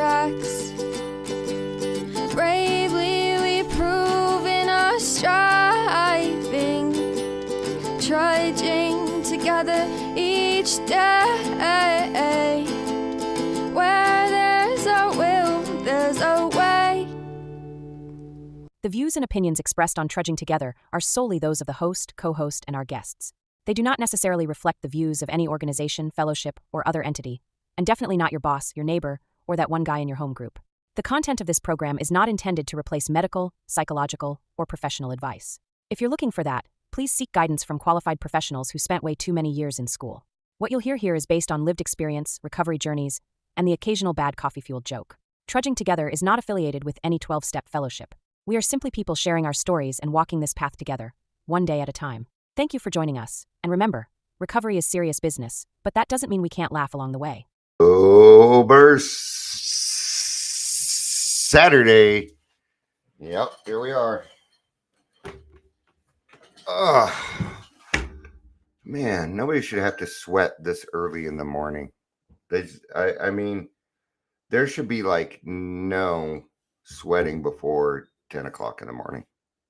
tracks. Bravely we prove in our striving, trudging together each day. Where there's a will, there's a way. The views and opinions expressed on Trudging Together are solely those of the host, co-host, and our guests. They do not necessarily reflect the views of any organization, fellowship, or other entity, and definitely not your boss, your neighbor, or that one guy in your home group. The content of this program is not intended to replace medical, psychological, or professional advice. If you're looking for that, please seek guidance from qualified professionals who spent way too many years in school. What you'll hear here is based on lived experience, recovery journeys, and the occasional bad coffee-fueled joke. Trudging Together is not affiliated with any 12-step fellowship. We are simply people sharing our stories and walking this path together, one day at a time. Thank you for joining us, and remember, recovery is serious business, but that doesn't mean we can't laugh along the way. Sober Saturday. Yep, here we are. Man, nobody should have to sweat this early in the morning. I mean, there should be like no sweating before 10 o'clock in the morning.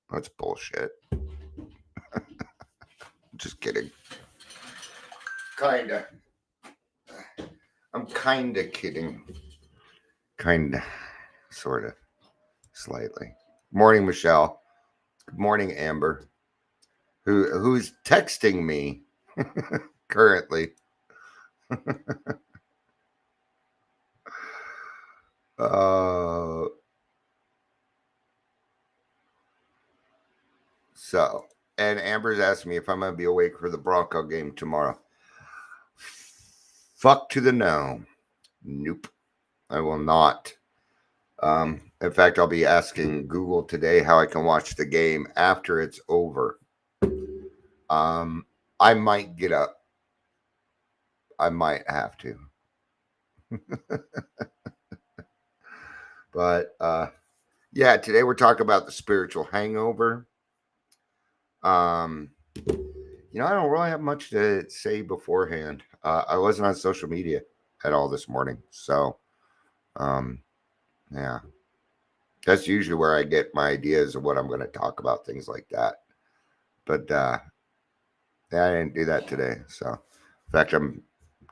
That's bullshit. Just kidding. Kinda. I'm kinda kidding. Kinda. Sorta. Slightly. Morning, Michelle. Good morning, Amber. Who's texting me currently. And Amber's asking me if I'm going to be awake for the Bronco game tomorrow. Fuck to the no. Nope. I will not. In fact, I'll be asking Google today how I can watch the game after it's over. I might get up. I might have to. But, yeah, today we're talking about the spiritual hangover. I don't really have much to say beforehand. I wasn't on social media at all this morning. So, yeah, that's usually where I get my ideas of what I'm going to talk about, things like that. But, yeah, I didn't do that today. So, in fact, I'm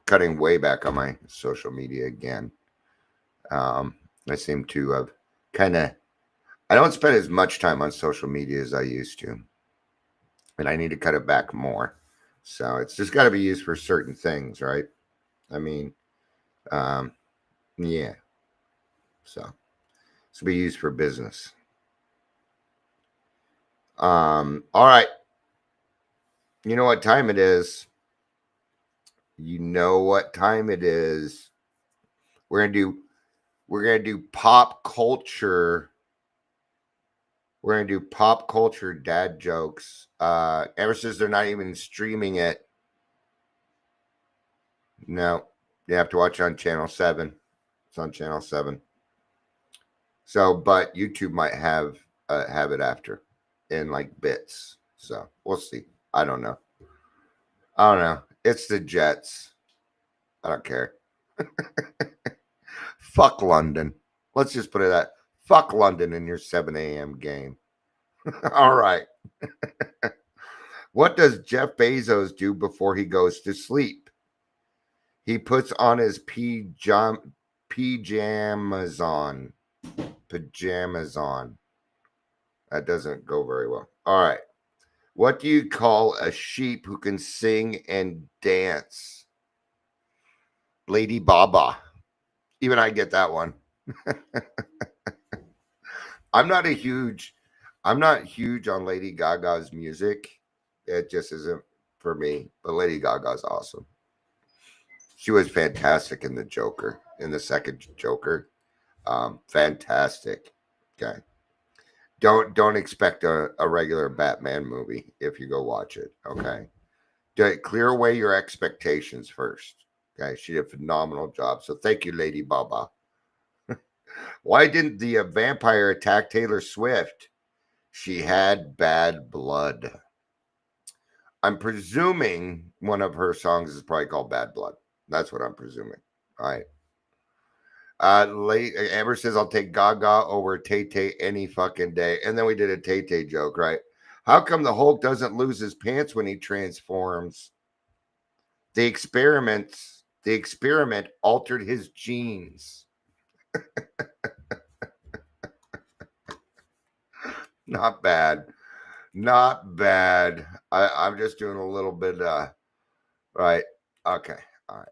cutting way back on my social media again. I seem to have I don't spend as much time on social media as I used to. And I need to cut it back more. So it's just got to be used for certain things, right? I mean, yeah. So it's to be used for business. All right. You know what time it is? You know what time it is? We're gonna do pop culture. We're going to do pop culture dad jokes. Ever since they're not even streaming it. No, you have to watch it on channel 7. It's on channel 7. So, but YouTube might have it after in like bits. So we'll see. I don't know. It's the Jets. I don't care. Fuck London. Let's just put it that. Fuck London in your 7 a.m. game. All right. What does Jeff Bezos do before he goes to sleep? He puts on his pajamas on. Pajamas on. That doesn't go very well. All right. What do you call a sheep who can sing and dance? Lady Baba. Even I get that one. I'm not huge on Lady Gaga's music. It just isn't for me. But Lady Gaga's awesome. She was fantastic in the Joker, in the second Joker. Fantastic. Okay. Don't expect a regular Batman movie if you go watch it. Okay. Clear away your expectations first. Okay. She did a phenomenal job. So thank you, Lady Baba. Why didn't the vampire attack Taylor Swift? She had bad blood. I'm presuming one of her songs is probably called Bad Blood. That's what I'm presuming. All right. Amber says, I'll take Gaga over Tay-Tay any fucking day. And then we did a Tay-Tay joke, right? How come the Hulk doesn't lose his pants when he transforms? The experiment altered his genes. Not bad. Not bad. I'm just doing a little bit, right. Okay. All right.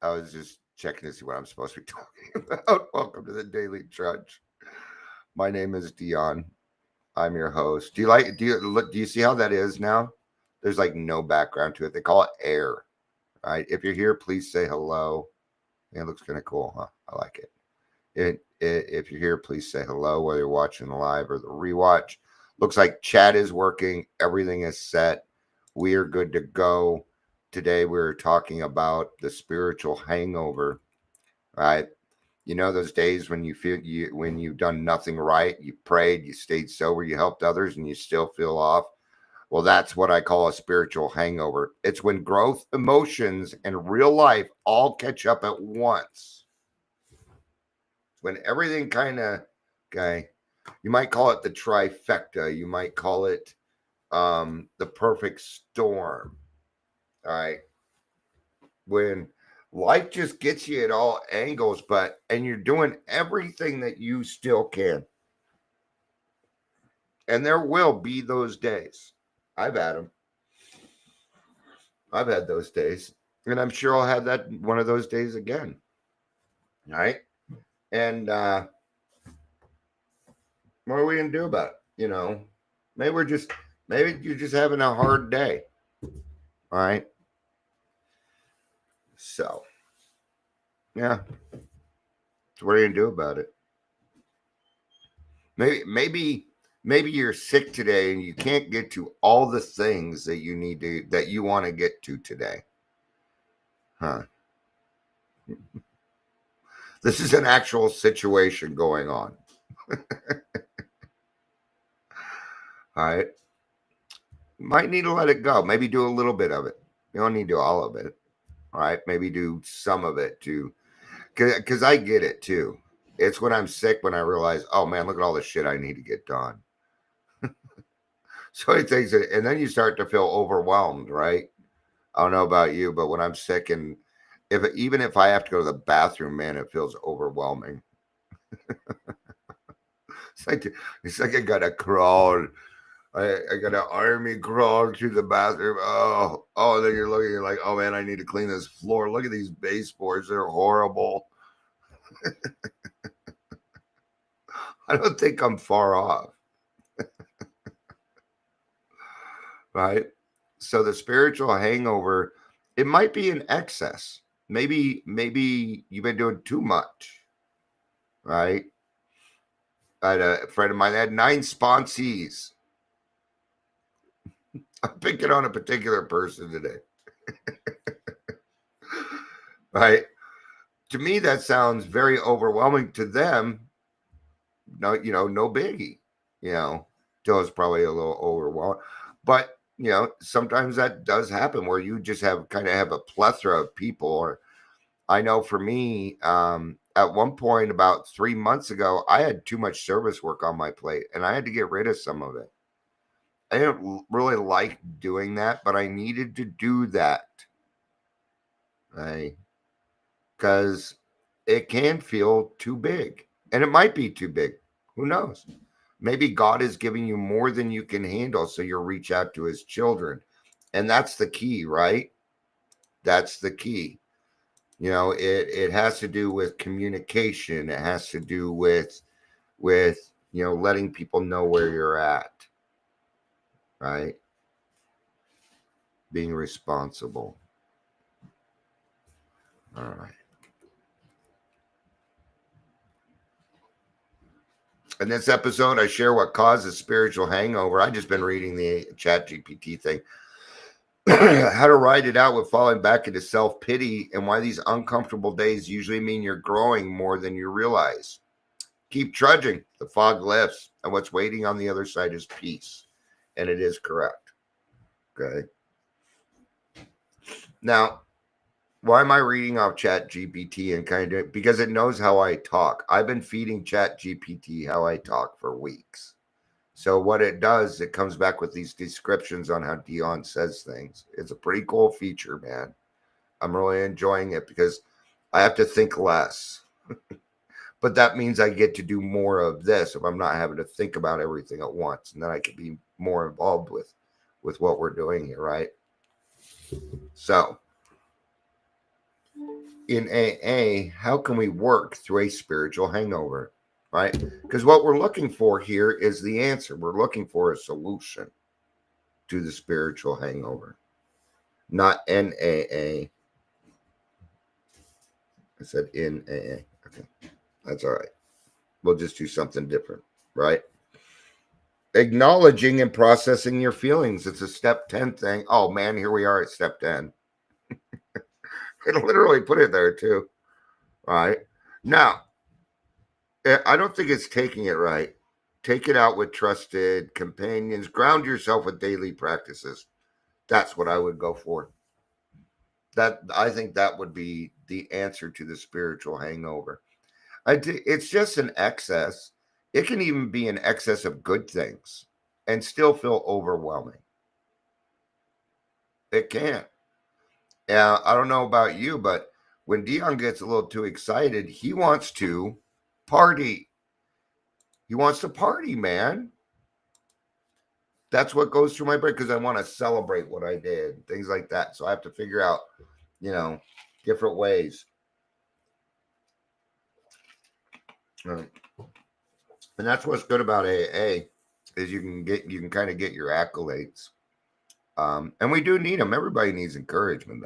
I was just checking to see what I'm supposed to be talking about. Welcome to the Daily Trudge. My name is Dion. I'm your host. Do you see how that is now? There's like no background to it. They call it air. Right. If you're here, please say hello. Yeah, it looks kind of cool, huh? I like it. If you're here, please say hello, whether you're watching the live or the rewatch. Looks like chat is working. Everything is set. We are good to go. Today we're talking about the spiritual hangover. Right? You know those days when when you've done nothing right, you prayed, you stayed sober, you helped others, and you still feel off. Well, that's what I call a spiritual hangover. It's when growth, emotions, and real life all catch up at once. When everything kind of, okay, you might call it the trifecta. You might call it the perfect storm. All right. When life just gets you at all angles, and you're doing everything that you still can. And there will be those days. I've had them. I've had those days. And I'm sure I'll have that one of those days again. All right. And what are we gonna do about it? You know, maybe you're just having a hard day. All right. So yeah. So what are you gonna do about it? Maybe you're sick today and you can't get to all the things that you want to get to today. Huh. This is an actual situation going on. All right. Might need to let it go. Maybe do a little bit of it. You don't need to do all of it. All right. Maybe do some of it too. Because I get it too. It's when I'm sick when I realize, oh man, look at all the shit I need to get done. So it takes it. And then you start to feel overwhelmed, right? I don't know about you, but when I'm sick and even if I have to go to the bathroom, man, it feels overwhelming. It's like I gotta crawl. I got an army crawl to the bathroom. Oh, then you're like, oh man, I need to clean this floor. Look at these baseboards. They're horrible. I don't think I'm far off. Right? So the spiritual hangover, it might be in excess. Maybe you've been doing too much. Right? I had a friend of mine that had 9 sponsees. I'm picking on a particular person today. Right? To me, that sounds very overwhelming. To them, no biggie. Till it's probably a little overwhelming. But sometimes that does happen where you just have a plethora of people. Or I know for me, at one point about 3 months ago, I had too much service work on my plate and I had to get rid of some of it. I didn't really like doing that, but I needed to do that. Right? Because it can feel too big. And it might be too big. Who knows? Maybe God is giving you more than you can handle, so you'll reach out to his children. And that's the key, right? That's the key. It has to do with communication. It has to do with letting people know where you're at. Right? Being responsible. All right. In this episode, I share what causes spiritual hangover. I've just been reading the ChatGPT thing. How to ride it out with falling back into self-pity and why these uncomfortable days usually mean you're growing more than you realize. Keep trudging. The fog lifts, and what's waiting on the other side is peace. And it is correct. Okay. Now, Why am I reading off Chat GPT and kind of because it knows how I talk? I've been feeding Chat GPT how I talk for weeks. So what it does, it comes back with these descriptions on how Dion says things. It's a pretty cool feature, man. I'm really enjoying it because I have to think less. But that means I get to do more of this if I'm not having to think about everything at once. And then I can be more involved with what we're doing here, right? So in AA, how can we work through a spiritual hangover, right? Because what we're looking for here is the answer. We're looking for a solution to the spiritual hangover, not NAA. I said in AA. Okay, that's all right. We'll just do something different, right? Acknowledging and processing your feelings. It's a step 10 thing. Oh man, here we are at step 10. It literally put it there too. All right. Now, I don't think it's taking it right. Take it out with trusted companions. Ground yourself with daily practices. That's what I would go for. That I think that would be the answer to the spiritual hangover. It's just an excess. It can even be an excess of good things and still feel overwhelming. It can. Yeah, I don't know about you, but when Dion gets a little too excited, he wants to party. He wants to party, man. That's what goes through my brain because I want to celebrate what I did, things like that. So I have to figure out, different ways. And that's what's good about AA is you can kind of get your accolades. And we do need them. Everybody needs encouragement,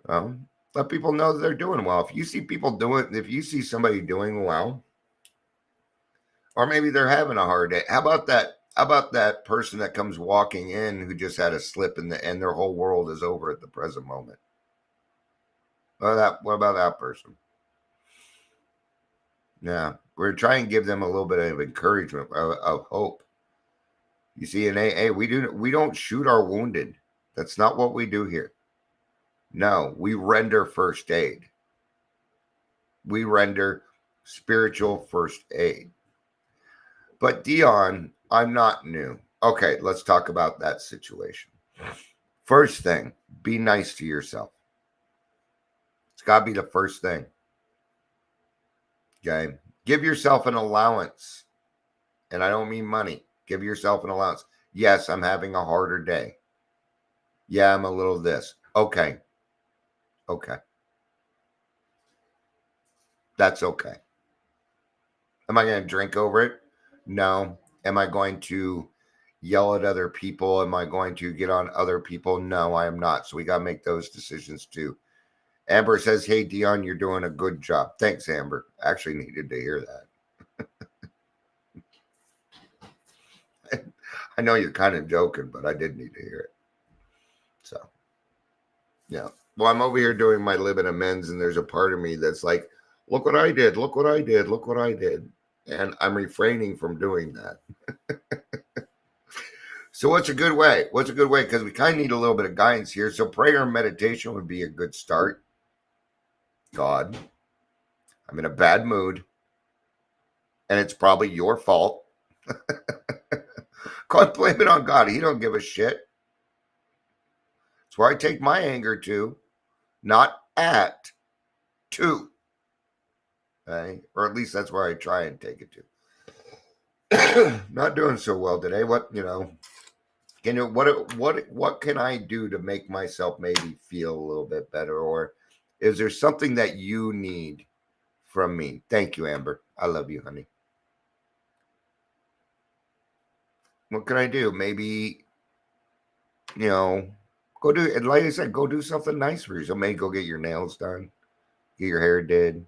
man. Let people know that they're doing well. If you see somebody doing well, or maybe they're having a hard day, how about that person that comes walking in who just had a slip and their whole world is over at the present moment? What about that person? Yeah, we're trying to give them a little bit of encouragement, of hope. You see, in AA, we don't shoot our wounded. That's not what we do here. No, we render first aid. We render spiritual first aid. But Dion, I'm not new. Okay, let's talk about that situation. First thing, be nice to yourself. It's got to be the first thing. Okay? Give yourself an allowance. And I don't mean money. Give yourself an allowance. Yes, I'm having a harder day. Yeah, I'm a little this. Okay. That's okay. Am I going to drink over it? No. Am I going to yell at other people? Am I going to get on other people? No, I am not. So we got to make those decisions too. Amber says, hey, Dion, you're doing a good job. Thanks, Amber. Actually needed to hear that. I know you're kind of joking, but I did need to hear it. So, yeah. Well, I'm over here doing my living amends, and there's a part of me that's like, look what I did. Look what I did. Look what I did. And I'm refraining from doing that. So what's a good way? What's a good way? Because we kind of need a little bit of guidance here. So prayer and meditation would be a good start. God, I'm in a bad mood. And it's probably your fault. Can't blame it on God. He don't give a shit. It's where I take my anger to, not to. Okay? Or at least that's where I try and take it to. Not doing so well today. What can I do to make myself maybe feel a little bit better? Or is there something that you need from me? Thank you, Amber. I love you, honey. What can I do? Maybe, go do, and like I said, go do something nice for you. So maybe go get your nails done, get your hair did,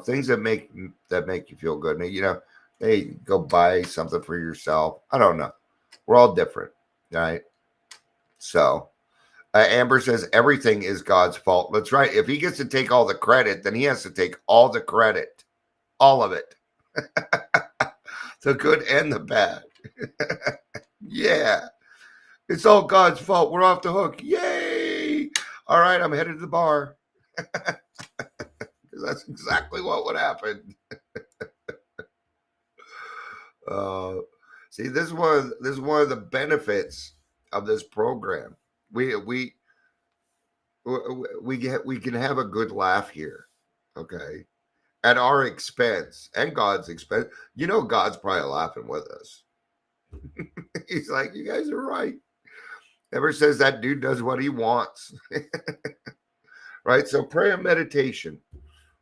things that make you feel good. And, hey, go buy something for yourself. I don't know. We're all different, right? So Amber says everything is God's fault. That's right. If he gets to take all the credit, then he has to take all the credit, all of it, the good and the bad. Yeah, it's all God's fault. We're off the hook. Yay! All right, I'm headed to the bar. Because that's exactly what would happen. Uh, See, this is one of the benefits of this program. We we we can have a good laugh here, okay, at our expense and God's expense. You know, God's probably laughing with us. He's like, you guys are right. Ever says that dude does what he wants, right? So prayer and meditation,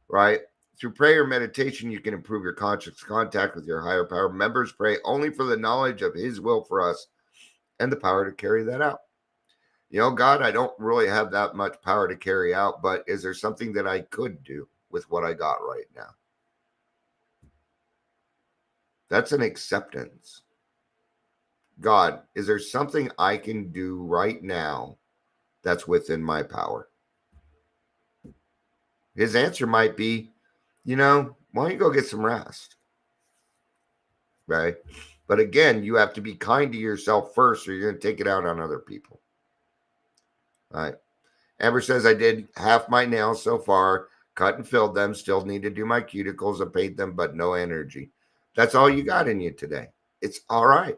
right? Through prayer and meditation, you can improve your conscious contact with your higher power. Members pray only for the knowledge of His will for us and the power to carry that out. You know, God, I don't really have that much power to carry out, but is there something that I could do with what I got right now? That's an acceptance. God, is there something I can do right now that's within my power? His answer might be, why don't you go get some rest? Right? But again, you have to be kind to yourself first, or you're going to take it out on other people. All right. Amber says, I did half my nails so far, cut and filled them, still need to do my cuticles and paint them, but no energy. That's all you got in you today. It's all right.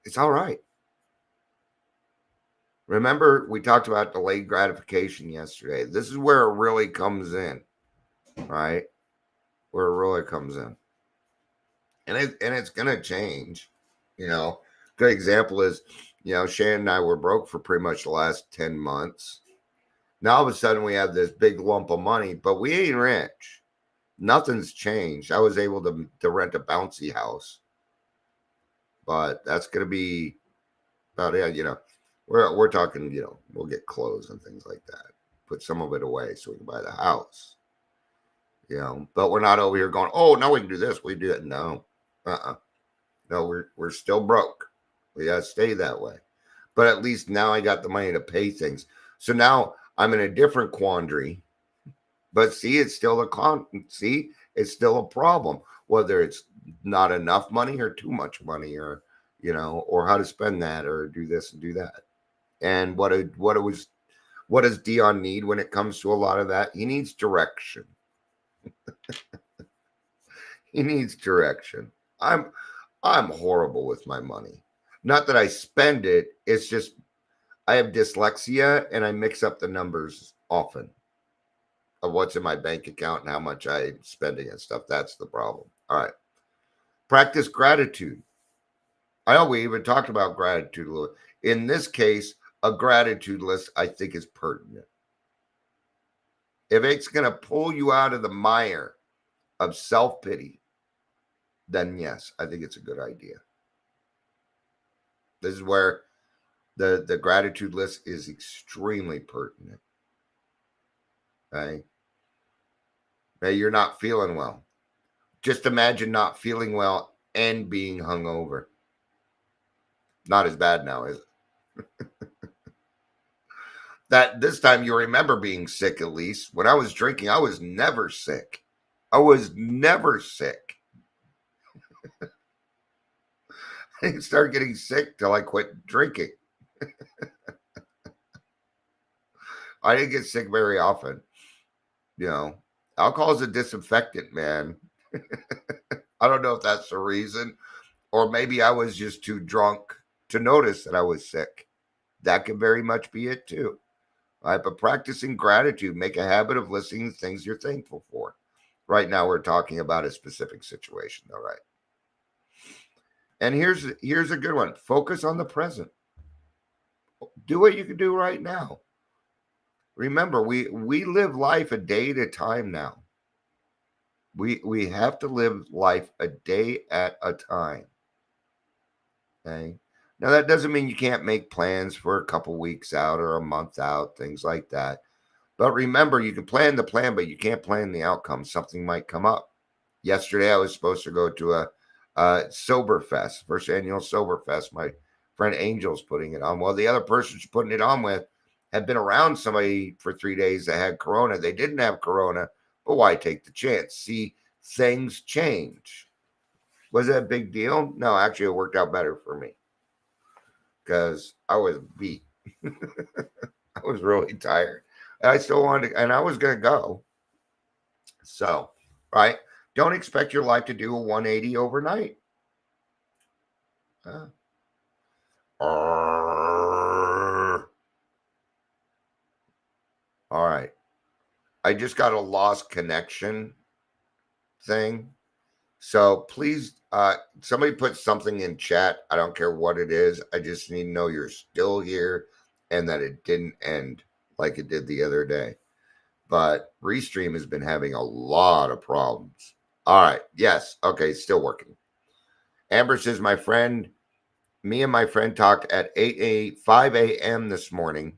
It's all right. Remember, we talked about delayed gratification yesterday. This is where it really comes in, right? Where it really comes in. And it's going to change. Good example is, Shannon and I were broke for pretty much the last 10 months. Now, all of a sudden, we have this big lump of money, but we ain't rich. Nothing's changed. I was able to rent a bouncy house. But that's going to be about it, We're talking, we'll get clothes and things like that. Put some of it away so we can buy the house. But we're not over here going, oh, now we can do this. We do it. No. No, we're still broke. We got to stay that way. But at least now I got the money to pay things. So now I'm in a different quandary. But see, it's still it's still a problem. Whether it's not enough money or too much money, or or how to spend that, or do this and do that. And what does Dion need when it comes to a lot of that? He needs direction. He needs direction. I'm horrible with my money. Not that I spend it. It's just I have dyslexia and I mix up the numbers often of what's in my bank account and how much I'm spending and stuff. That's the problem. All right. Practice gratitude. I know we even talked about gratitude a little. In this case, a gratitude list, I think, is pertinent. If it's going to pull you out of the mire of self-pity, then yes, I think it's a good idea. This is where the gratitude list is extremely pertinent. Okay? Maybe you're not feeling well. Just imagine not feeling well and being hungover. Not as bad now, is it? That this time you remember being sick, at least. When I was drinking, I was never sick. I was never sick. I didn't start getting sick till I quit drinking. I didn't get sick very often. Alcohol is a disinfectant, man. I don't know if that's the reason, or maybe I was just too drunk to notice that I was sick. That could very much be it too. All right, but practicing gratitude, make a habit of listing things you're thankful for. Right now, we're talking about a specific situation, all right. And here's a good one. Focus on the present. Do what you can do right now. Remember, we live life a day at a time now. We have to live life a day at a time. Okay. Now that doesn't mean you can't make plans for a couple weeks out or a month out, things like that. But remember, you can plan the plan, but you can't plan the outcome. Something might come up. Yesterday, I was supposed to go to a Sober Fest, first annual Sober Fest. My friend Angel's putting it on. Well, the other person she's putting it on with had been around somebody for 3 days that had corona. They didn't have corona, but why take the chance? See, things change. Was it a big deal? No, actually, it worked out better for me because I was beat. I was really tired. I still wanted to, and I was going to go. So, right? Don't expect your life to do a 180 overnight. Uh, all right. I just got a lost connection thing. So please, somebody put something in chat. I don't care what it is. I just need to know you're still here and that it didn't end like it did the other day. But Restream has been having a lot of problems. All right. Yes. Okay. Still working. Amber says, me and my friend talked at 5 a.m. this morning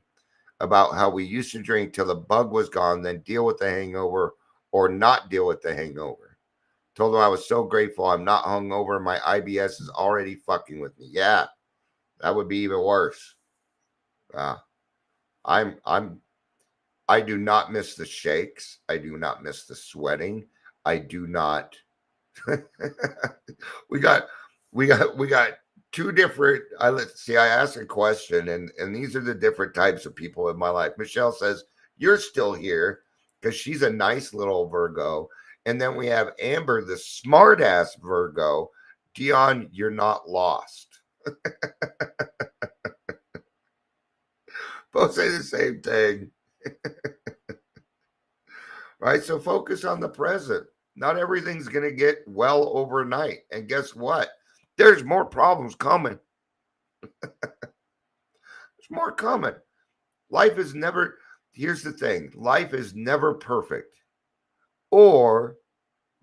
about how we used to drink till the bug was gone, then deal with the hangover or not deal with the hangover. Told him I was so grateful I'm not hungover. My IBS is already fucking with me. Yeah, that would be even worse. I do not miss the shakes. I do not miss the sweating. I do not. we got two different. Let's see. I asked a question, and these are the different types of people in my life. Michelle says you're still here because she's a nice little Virgo. And then we have Amber, the smart ass Virgo. Dion, you're not lost. Both say the same thing. Right? So focus on the present. Not everything's going to get well overnight. And guess what? There's more problems coming. There's more coming. Life is never, here's the thing, life is never perfect. Or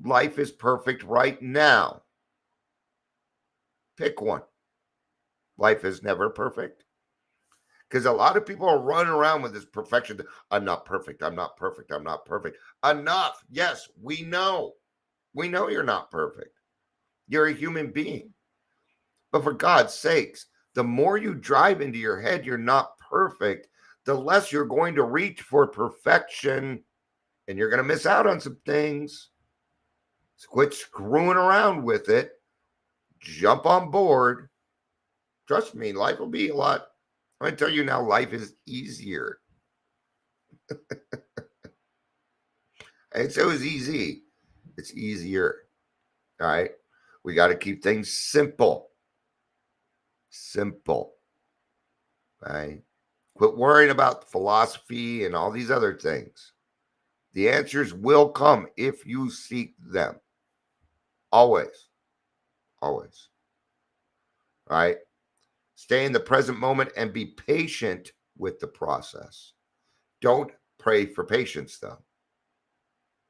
life is perfect right now. Pick one. Life is never perfect. Because a lot of people are running around with this perfection. I'm not perfect. I'm not perfect. I'm not perfect. Enough. Yes, we know. We know you're not perfect. You're a human being. But for God's sakes, the more you drive into your head you're not perfect, the less you're going to reach for perfection. And you're going to miss out on some things. So quit screwing around with it. Jump on board. Trust me, life will be a lot. I'm going to tell you now, life is easier. It's always easy. It's easier. All right. We got to keep things simple. Simple. Right. Quit worrying about philosophy and all these other things. The answers will come if you seek them. Always. Always. All right. Stay in the present moment and be patient with the process. Don't pray for patience, though.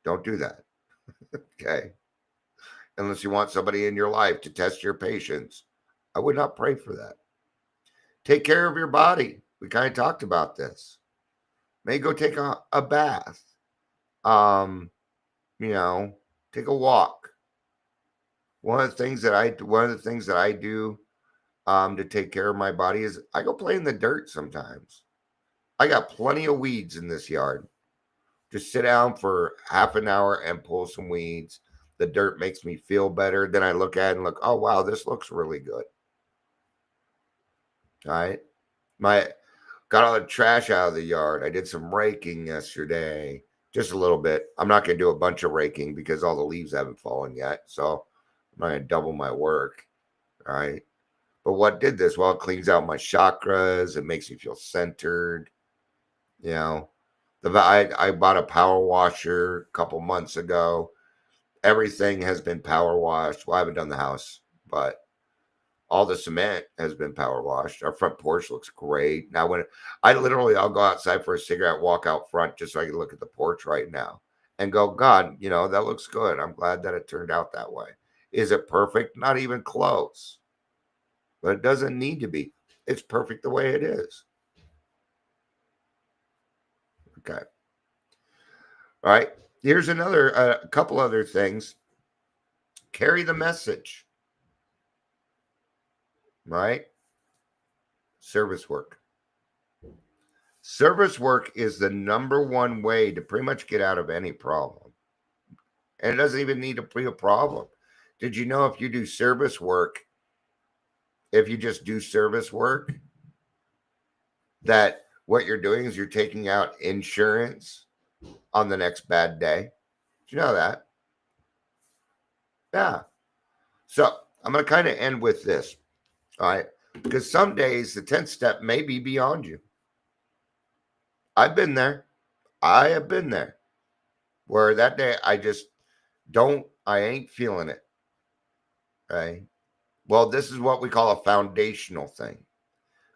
Don't do that. Okay. Unless you want somebody in your life to test your patience. I would not pray for that. Take care of your body. We kind of talked about this. Maybe go take a bath. Take a walk. One of the things that I do to take care of my body is I go play in the dirt sometimes. I got plenty of weeds in this yard. Just sit down for half an hour and pull some weeds. The dirt makes me feel better. Then I look at it and look, oh, wow, this looks really good. All right. Got all the trash out of the yard. I did some raking yesterday, just a little bit. I'm not going to do a bunch of raking because all the leaves haven't fallen yet. So I'm not going to double my work. All right. But what did this? Well, it cleans out my chakras. It makes me feel centered. I bought a power washer a couple months ago. Everything has been power washed. Well, I haven't done the house, but all the cement has been power washed. Our front porch looks great. Now, I'll go outside for a cigarette, walk out front just so I can look at the porch right now and go, God, that looks good. I'm glad that it turned out that way. Is it perfect? Not even close. But it doesn't need to be. It's perfect the way it is. Okay. All right. Here's a couple other things. Carry the message. Right? Service work. Service work is the number one way to pretty much get out of any problem. And it doesn't even need to be a problem. Did you know if you do service work, if you just do service work, that what you're doing is you're taking out insurance on the next bad day. Do you know that? Yeah. So I'm going to kind of end with this. All right. Because some days the 10th step may be beyond you. I've been there. I have been there where that day I ain't feeling it. Right. Well, this is what we call a foundational thing.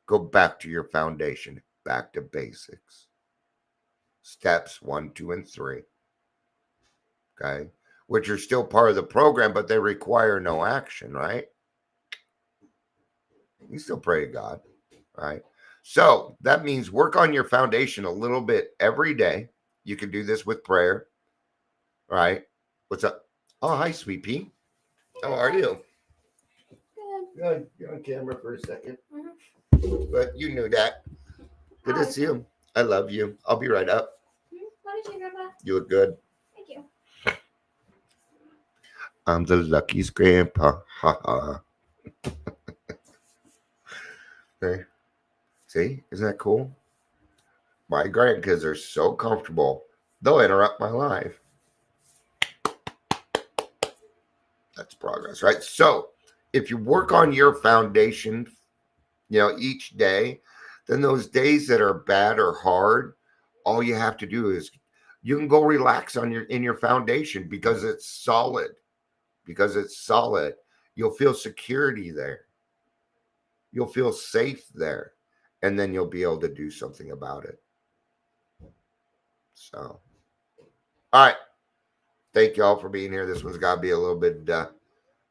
Go back to your foundation, back to basics. Steps 1, 2, and 3. Okay. Which are still part of the program, but they require no action, right? You still pray to God, right? So that means work on your foundation a little bit every day. You can do this with prayer, right? What's up? Oh, hi, sweet pea. How are you? Good. You're on camera for a second. But you knew that. Good to see you. I love you. I'll be right up. Love you, Grandpa. You look good. Thank you. I'm the luckiest grandpa. Ha ha. Okay. See? Isn't that cool? My grandkids are so comfortable, they'll interrupt my life. That's progress, right? So if you work on your foundation, each day, then those days that are bad or hard, all you have to do is you can go relax in your foundation because it's solid. Because it's solid, you'll feel security there. You'll feel safe there. And then you'll be able to do something about it. So, all right. Thank you all for being here. This one's got to be a little bit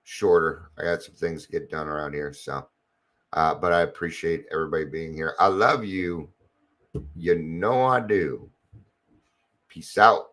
shorter. I got some things to get done around here. So, but I appreciate everybody being here. I love you. You know I do. Peace out.